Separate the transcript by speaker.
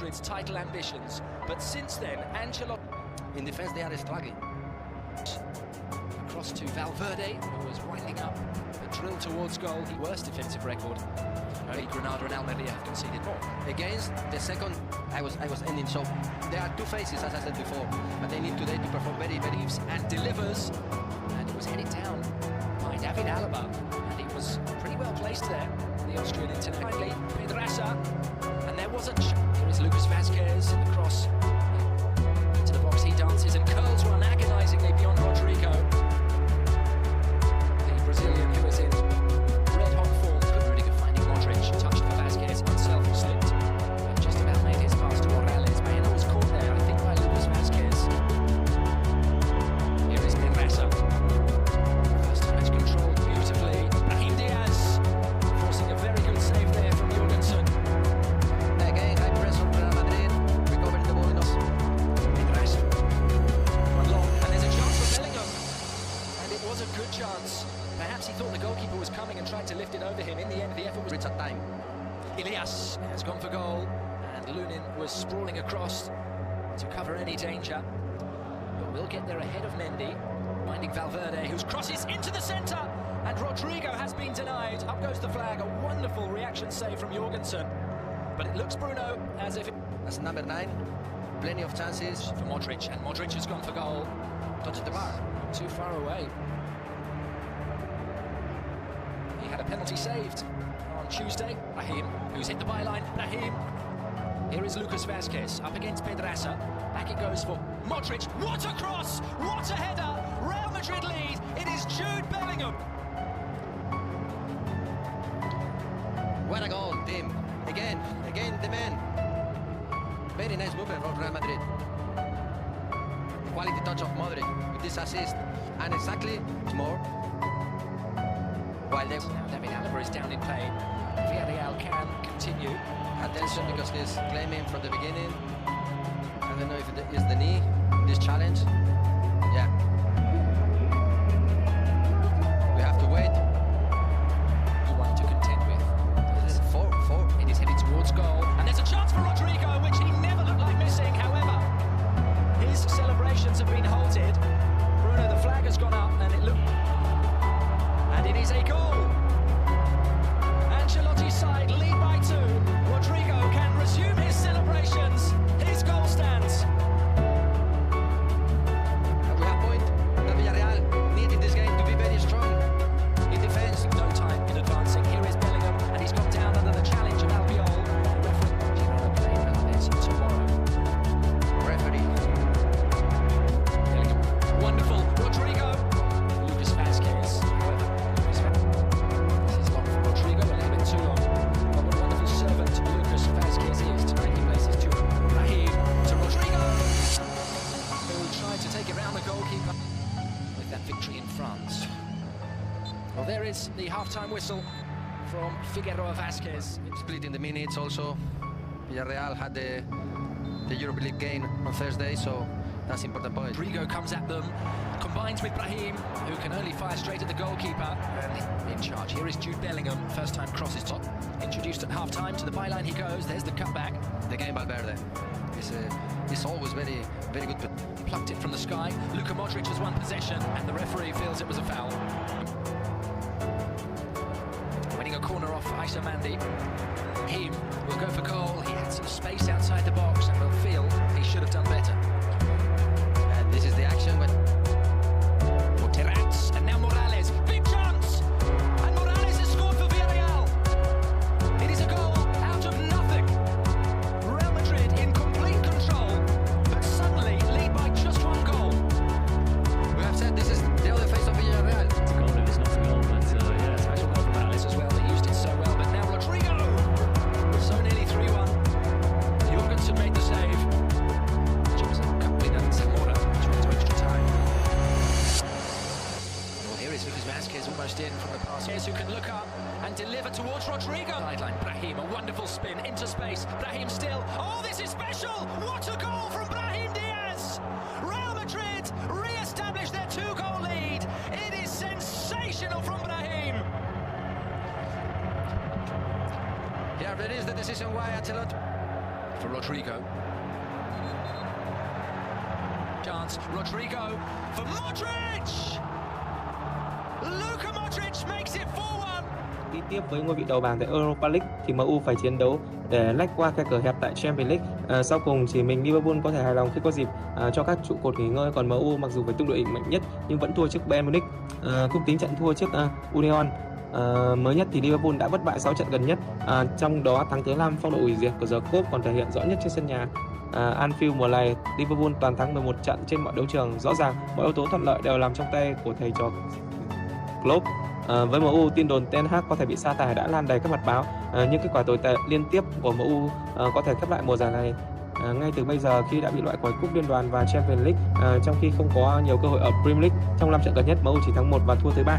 Speaker 1: Madrid's title ambitions. But since then, Ancelotti...
Speaker 2: In defense, they are struggling.
Speaker 1: Across to Valverde, who was winding up a drill towards goal. The worst defensive record. Only Granada and Almeria have conceded more.
Speaker 2: Against the second, I was ending. So there are two phases, as I said before, but they need today to perform very, very
Speaker 1: and delivers. And it was headed down by David Alaba, and he was pretty well placed there. The Austrian international Pedraza, and there was a. Here is Lucas Vazquez in the cross into the box. He dances and curls one agonisingly beyond Rodrigo. The Brazilian who is in red hot form. Good, really good finding Modric. Touched for Vazquez, himself slipped. And just about made his pass to Morales. Baena was caught there, I think, by Lucas Vazquez. Here is Pedraza. First time it's controlled beautifully. Brahim Diaz forcing a very good save there from Jorgensen.
Speaker 2: Again, high press on Real-Madrid, recovering the ball in us.
Speaker 1: Pedraza. One long, and there's a chance for Bellingham. And it was a good chance. Perhaps he thought the goalkeeper was coming and tried to lift it over him. In the end, the effort was
Speaker 2: Reach at time.
Speaker 1: Ilias has gone for goal, and Lunin was sprawling across to cover any danger. But we'll get there ahead of Mendy, finding Valverde, whose crosses into the centre, and Rodrigo has been denied. Up goes the flag, a wonderful reaction save from Jorgensen. But it looks, Bruno, as if it...
Speaker 2: That's number 9, plenty of chances.
Speaker 1: For Modric, and Modric has gone for goal. Dodged the bar, not too far away. He had a penalty saved on Tuesday. Brahim, who's hit the byline. Brahim. Here is Lucas Vazquez up against Pedraza. Back it goes for Modric. What a cross! What a header! Real Madrid lead. It is Jude Bellingham.
Speaker 2: What a goal, team. Again, the man. Very nice movement from Real Madrid. Quality touch of Modric with this assist. And exactly more. While they...
Speaker 1: Now David Alaba is down in pain. Villarreal can continue.
Speaker 2: Attention, because he's claiming from the beginning. I don't know if it is the knee, this challenge. Yeah. We have to wait.
Speaker 1: One to contend with.
Speaker 2: This is 4-4.
Speaker 1: It is headed towards goal. And there's a chance for Rodrigo, which he never looked like missing. However, his celebrations have been halted. Bruno, the flag has gone up, and it looked... And it is a goal. Ancelotti's side lead by 2. Rodrigo can resume his celebrations. His goal stands.
Speaker 2: And we have point that Villarreal needed this game to be very strong in defense.
Speaker 1: No time in advancing. Here is Bellingham, and he's got down under the challenge of Albiol. The referee, Girona playing Melves tomorrow.
Speaker 2: Referee.
Speaker 1: Bellingham, wonderful. Rodrigo. Lucas Vazquez. This is long for Rodrigo, a little bit too long. But what a wonderful servant Lucas Vazquez is. Tonight he places to Brahim, to Rodrigo, who tried to take it round the goalkeeper with that victory in France. Well, there is the half-time whistle from Figueroa Vazquez.
Speaker 2: Splitting the minutes also. Villarreal had the Europa League game on Thursday, so that's important point.
Speaker 1: Rodrigo comes at them, combines with Brahim, who can only fire straight at the goalkeeper. And in charge, here is Jude Bellingham. First time crosses top. Introduced at half-time, to the byline he goes. There's the cutback.
Speaker 2: The game Valverde is always very, very good.
Speaker 1: Plucked it from the sky. Luka Modric has won possession, and the referee feels it was a foul. Winning a corner off Aissa Mandi. Brahim will go for goal. He had some space outside the box, and will feel he should have done better.
Speaker 2: And this is the action when
Speaker 1: Terrats, and now Morales, big chance! And Morales has scored for Villarreal. It is a goal out of nothing. Real Madrid in complete control, but suddenly lead by just 1 goal.
Speaker 2: we have said this is the other face of Villarreal.
Speaker 3: It's a goal, it was not a goal, but yeah, it's
Speaker 1: Special goal for Morales as well. They used it so well, but now Rodrigo. So nearly 3-1. Jorgensen made the save. Jorgensen cup winner, Zamora, to extra time. Well, here is Lucas Vazquez almost in from the pass. Here's who can look up and deliver towards Rodrigo. Sideline, Brahim, a wonderful spin into space. Brahim still. Oh, this is special! What a goal from Brahim Diaz! Real Madrid re-establish their 2-goal lead. It is sensational from Brahim.
Speaker 2: Yeah, that is the decision why Ancelotti
Speaker 1: for Rodrigo. Chance, Rodrigo for Modric! Luka Modric makes it 4-1!
Speaker 4: Đi tiếp với ngôi vị đầu bảng tại Europa League thì MU phải chiến đấu để lách qua khe cửa hẹp tại Champions League. Sau cùng chỉ mình Liverpool có thể hài lòng khi có dịp cho các trụ cột nghỉ ngơi, còn MU mặc dù với tung đội hình mạnh nhất nhưng vẫn thua trước Bayern Munich. Cũng tính trận thua trước Union mới nhất thì Liverpool đã bất bại 6 trận gần nhất, trong đó thắng thứ 5 phong độ hủy diệt của The Coupe còn thể hiện rõ nhất trên sân nhà Anfield mùa này. Liverpool toàn thắng 11 trận trên mọi đấu trường. Rõ ràng mọi yếu tố thuận lợi đều nằm trong tay của thầy trò Klopp. Với MU, tin đồn Ten Hag có thể bị sa thải đã lan đầy các mặt báo, nhưng kết quả tồi tệ liên tiếp của MU có thể khép lại mùa giải này ngay từ bây giờ khi đã bị loại khỏi cúp Liên đoàn và Champions League, trong khi không có nhiều cơ hội ở Premier League. Trong 5 trận gần nhất, MU chỉ thắng 1 và thua tới 3.